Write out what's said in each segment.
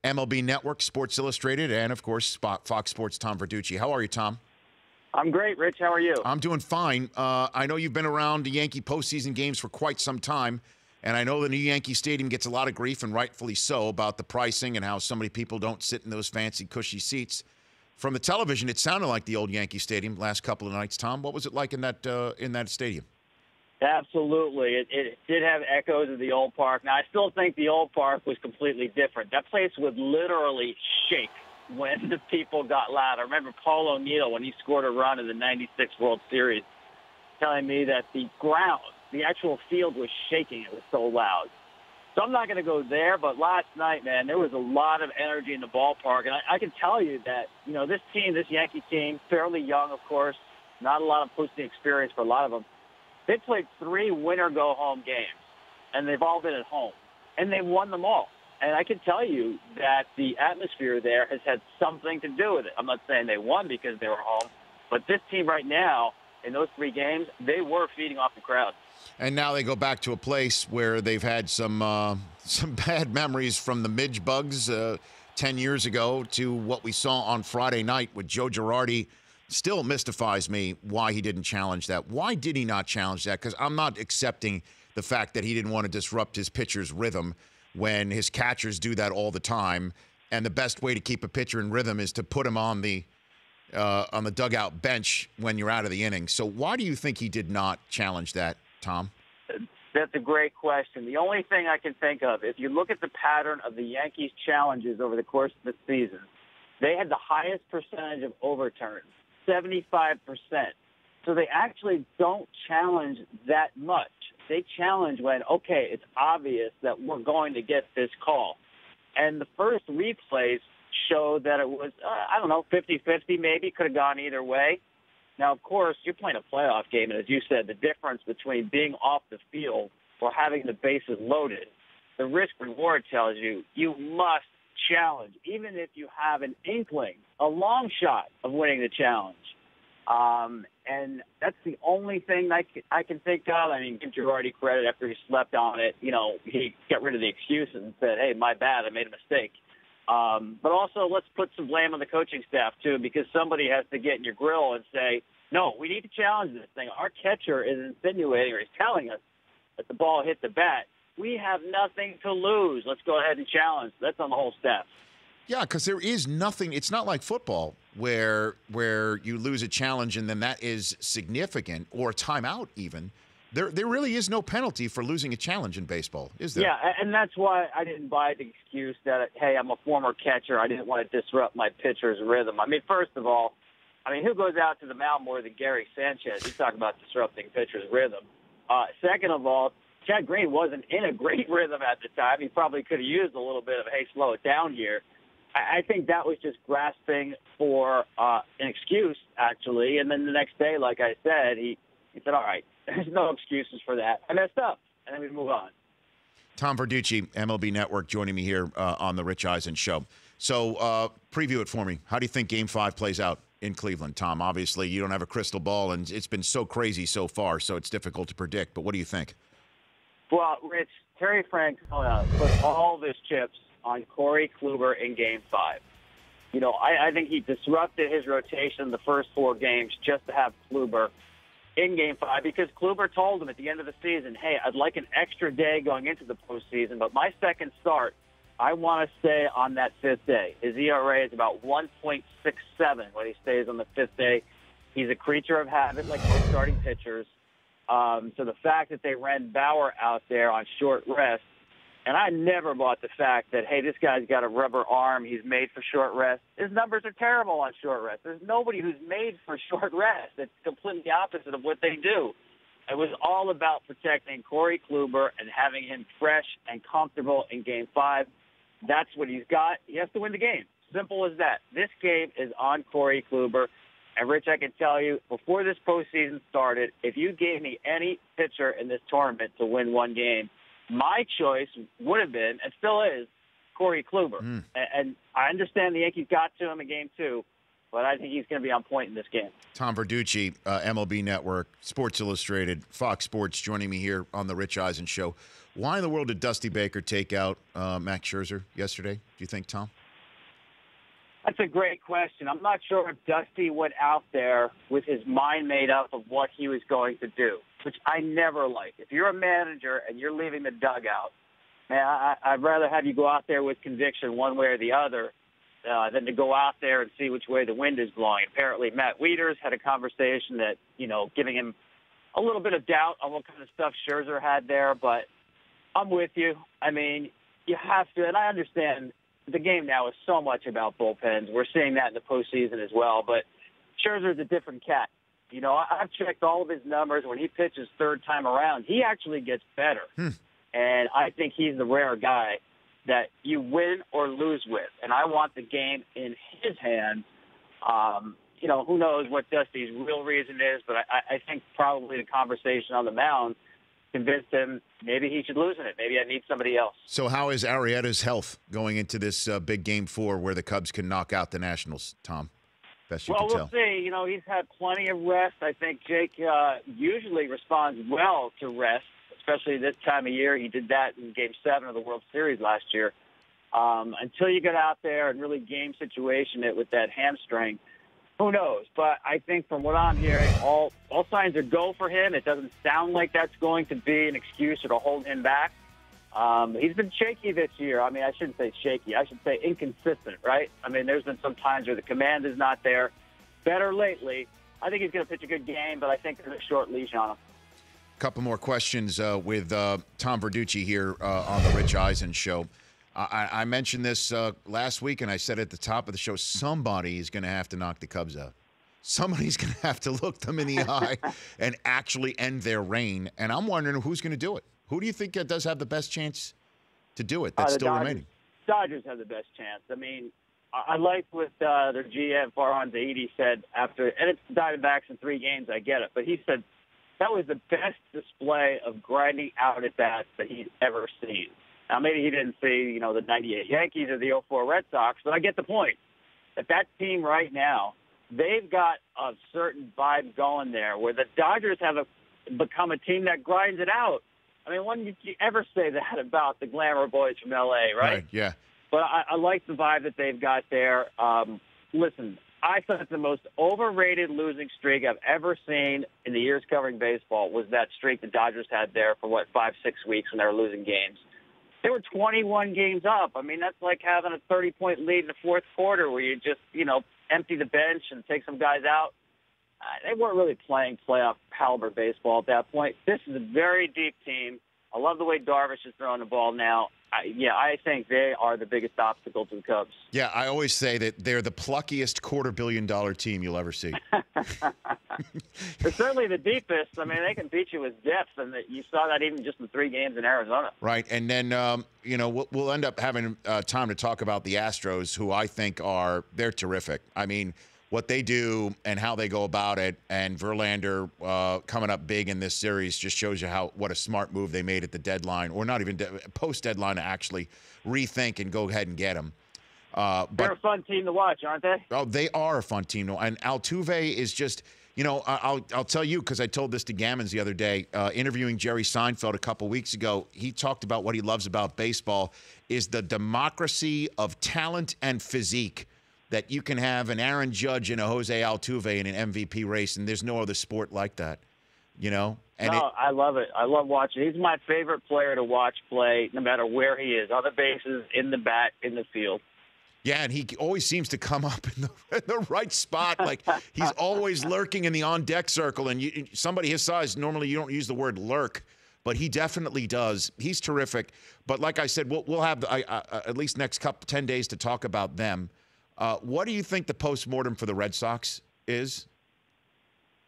MLB Network, Sports Illustrated, and, of course, Fox Sports' Tom Verducci. How are you, Tom? I'm great, Rich. How are you? I'm doing fine. I know you've been around the Yankee postseason games for quite some time, and I know the new Yankee Stadium gets a lot of grief, and rightfully so, about the pricing and how so many people don't sit in those fancy, cushy seats. From the television, it sounded like the old Yankee Stadium last couple of nights. Tom, what was it like in that stadium? Absolutely. It did have echoes of the old park. Now, I still think the old park was completely different. That place would literally shake when the people got loud. I remember Paul O'Neill, when he scored a run in the 96 World Series, telling me that the ground, the actual field was shaking. It was so loud. So I'm not going to go there, but last night, man, there was a lot of energy in the ballpark. And I can tell you that, this team, this Yankee team, fairly young, of course, not a lot of postseason experience for a lot of them. They played 3 winner-go-home games, and they've all been at home, and they've won them all. And I can tell you that the atmosphere there has had something to do with it. I'm not saying they won because they were home, but this team right now, in those 3 games, they were feeding off the crowd. And now they go back to a place where they've had some bad memories from the Midge Bugs 10 years ago to what we saw on Friday night with Joe Girardi. Still mystifies me why he didn't challenge that. Why did he not challenge that? Because I'm not accepting the fact that he didn't want to disrupt his pitcher's rhythm when his catchers do that all the time. And the best way to keep a pitcher in rhythm is to put him on the dugout bench when you're out of the inning. So why do you think he did not challenge that, Tom? That's a great question. The only thing I can think of, if you look at the pattern of the Yankees' challenges over the course of the season, they had the highest percentage of overturns. 75%. So they actually don't challenge that much. They challenge when, okay, it's obvious that we're going to get this call. And the first replays show that it was, 50-50 maybe, could have gone either way. Now, of course, you're playing a playoff game, and as you said, the difference between being off the field or having the bases loaded, the risk-reward tells you you must challenge, even if you have an inkling, a long shot of winning the challenge. And that's the only thing I can think of. I mean, give Girardi credit after he slept on it. He got rid of the excuses and said, hey, my bad, I made a mistake. But also, let's put some blame on the coaching staff, too, because somebody has to get in your grill and say, no, we need to challenge this thing. Our catcher is insinuating or he's telling us that the ball hit the bat. We have nothing to lose. Let's go ahead and challenge. That's on the whole staff. Yeah, because there is nothing. It's not like football where you lose a challenge and then that is significant, or a timeout even. There really is no penalty for losing a challenge in baseball, is there? Yeah, and that's why I didn't buy the excuse that, hey, I'm a former catcher. I didn't want to disrupt my pitcher's rhythm. I mean, first of all, who goes out to the mound more than Gary Sanchez? You talk about disrupting pitcher's rhythm. Second of all, Chad Green wasn't in a great rhythm at the time. He probably could have used a little bit of, hey, slow it down here. I think that was just grasping for an excuse, actually. And then the next day, like I said, he said, all right, there's no excuses for that. I messed up. And then we move on. Tom Verducci, MLB Network, joining me here on the Rich Eisen Show. So preview it for me. How do you think Game 5 plays out in Cleveland, Tom? Obviously, you don't have a crystal ball, and it's been so crazy so far, so it's difficult to predict. But what do you think? Well, Rich, Terry Francona put all of his chips on Corey Kluber in Game 5. I think he disrupted his rotation the first 4 games just to have Kluber in Game 5 because Kluber told him at the end of the season, hey, I'd like an extra day going into the postseason, but my second start, I want to stay on that 5th day. His ERA is about 1.67 when he stays on the 5th day. He's a creature of habit like most starting pitchers. So the fact that they ran Bauer out there on short rest, and I never bought the fact that, hey, this guy's got a rubber arm, he's made for short rest. His numbers are terrible on short rest. There's nobody who's made for short rest. It's completely opposite of what they do. It was all about protecting Corey Kluber and having him fresh and comfortable in Game 5. That's what he's got. He has to win the game. Simple as that. This game is on Corey Kluber. And, Rich, I can tell you, before this postseason started, if you gave me any pitcher in this tournament to win one game, my choice would have been, and still is, Corey Kluber. And I understand the Yankees got to him in Game 2, but I think he's going to be on point in this game. Tom Verducci, MLB Network, Sports Illustrated, Fox Sports, joining me here on the Rich Eisen Show. Why in the world did Dusty Baker take out Max Scherzer yesterday, do you think, Tom? That's a great question. I'm not sure if Dusty went out there with his mind made up of what he was going to do, which I never like. If you're a manager and you're leaving the dugout, man, I'd rather have you go out there with conviction one way or the other than to go out there and see which way the wind is blowing. Apparently, Matt Wieters had a conversation that, giving him a little bit of doubt on what kind of stuff Scherzer had there, but I'm with you. I mean, you have to, and I understand the game now is so much about bullpens. We're seeing that in the postseason as well, but Scherzer's a different cat. I've checked all of his numbers. When he pitches third time around, he actually gets better. And I think he's the rare guy that you win or lose with. And I want the game in his hands. Who knows what Dusty's real reason is, but I think probably the conversation on the mound convinced him maybe he should lose in it. Maybe I need somebody else. So how is Arrieta's health going into this big Game 4 where the Cubs can knock out the Nationals, Tom? Best you can tell. We'll see. He's had plenty of rest. I think Jake usually responds well to rest, especially this time of year. He did that in Game 7 of the World Series last year. Until you get out there and really game situation it with that hamstring, who knows? But I think from what I'm hearing, all signs are go for him. It doesn't sound like that's going to be an excuse or to hold him back. He's been shaky this year. I mean, I shouldn't say shaky. I should say inconsistent, right? I mean, there's been some times where the command is not there. Better lately. I think he's going to pitch a good game, but I think there's a short leash on him. Couple more questions with Tom Verducci here on the Rich Eisen Show. I mentioned this last week, and I said at the top of the show, somebody is going to have to knock the Cubs out. Somebody's going to have to look them in the eye and actually end their reign. And I'm wondering who's going to do it. Who do you think does have the best chance to do it that's still remaining? Dodgers have the best chance. I mean, I like what their GM, Farhan Zaidi, said after, and it's the Diamondbacks in 3 games, I get it, but he said that was the best display of grinding out at bats that he's ever seen. Now, maybe he didn't see, the 98 Yankees or the 04 Red Sox, but I get the point. That team right now, they've got a certain vibe going there where the Dodgers have become a team that grinds it out. I mean, when did you ever say that about the Glamour Boys from L.A., right? Yeah. But I like the vibe that they've got there. Listen, I thought the most overrated losing streak I've ever seen in the years covering baseball was that streak the Dodgers had there for, 5-6 weeks when they were losing games. They were 21 games up. I mean, that's like having a 30-point lead in the fourth quarter where you just, empty the bench and take some guys out. They weren't really playing playoff caliber baseball at that point. This is a very deep team. I love the way Darvish is throwing the ball now. I think they are the biggest obstacle to the Cubs. Yeah, I always say that they're the pluckiest $250 million team you'll ever see. They're certainly the deepest. I mean, they can beat you with depth, and you saw that even just in 3 games in Arizona. Right, and then, we'll end up having time to talk about the Astros, who I think they're terrific. I mean, what they do and how they go about it, and Verlander coming up big in this series just shows you what a smart move they made at the deadline, or not even post-deadline, to actually rethink and go ahead and get him. They're a fun team to watch, aren't they? Oh, they are a fun team. And Altuve is just, I'll tell you, because I told this to Gammons the other day, interviewing Jerry Seinfeld a couple weeks ago, he talked about what he loves about baseball is the democracy of talent and physique. That you can have an Aaron Judge and a Jose Altuve in an MVP race, and there's no other sport like that, And I love it. I love watching. He's my favorite player to watch play, no matter where he is, on the bases, in the bat, in the field. Yeah, and he always seems to come up in the right spot. Like, he's always lurking in the on-deck circle, and somebody his size, normally you don't use the word lurk, but he definitely does. He's terrific. But like I said, we'll have at least next 10 days to talk about them. What do you think the postmortem for the Red Sox is?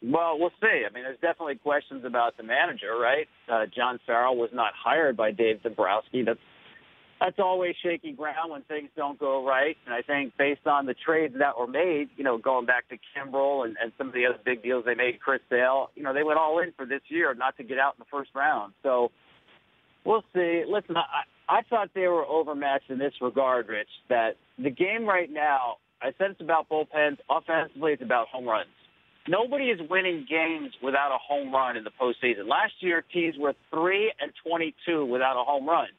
Well, we'll see. I mean, there's definitely questions about the manager, right? John Farrell was not hired by Dave Dombrowski. That's always shaky ground when things don't go right. And I think based on the trades that were made, going back to Kimbrel and some of the other big deals they made, Chris Sale, they went all in for this year not to get out in the first round. So we'll see. Listen, I thought they were overmatched in this regard, Rich, that the game right now, I said it's about bullpens. Offensively, it's about home runs. Nobody is winning games without a home run in the postseason. Last year, teams were 3-22 without a home run.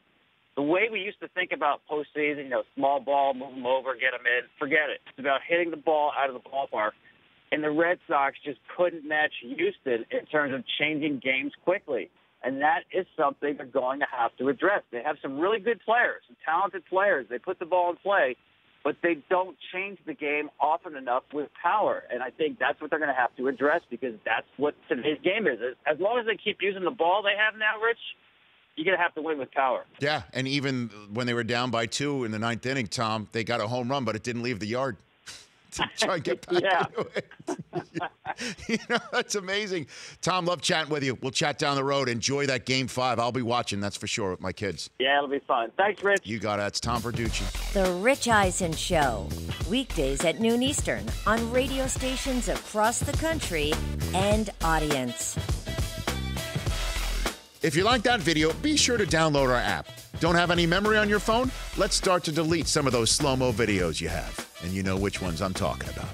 The way we used to think about postseason, small ball, move them over, get them in, forget it. It's about hitting the ball out of the ballpark. And the Red Sox just couldn't match Houston in terms of changing games quickly. And that is something they're going to have to address. They have some really good players, some talented players. They put the ball in play, but they don't change the game often enough with power. And I think that's what they're going to have to address, because that's what today's game is. As long as they keep using the ball they have now, Rich, you're going to have to win with power. Yeah, and even when they were down by 2 in the 9th inning, Tom, they got a home run, but it didn't leave the yard. To try and get back into it. That's amazing. Tom, love chatting with you. We'll chat down the road. Enjoy that Game 5. I'll be watching, that's for sure, with my kids. Yeah, it'll be fun. Thanks, Rich. You got it. It's Tom Verducci. The Rich Eisen Show. Weekdays at noon Eastern on radio stations across the country and audience. If you like that video, be sure to download our app. Don't have any memory on your phone? Let's start to delete some of those slow-mo videos you have. And you know which ones I'm talking about.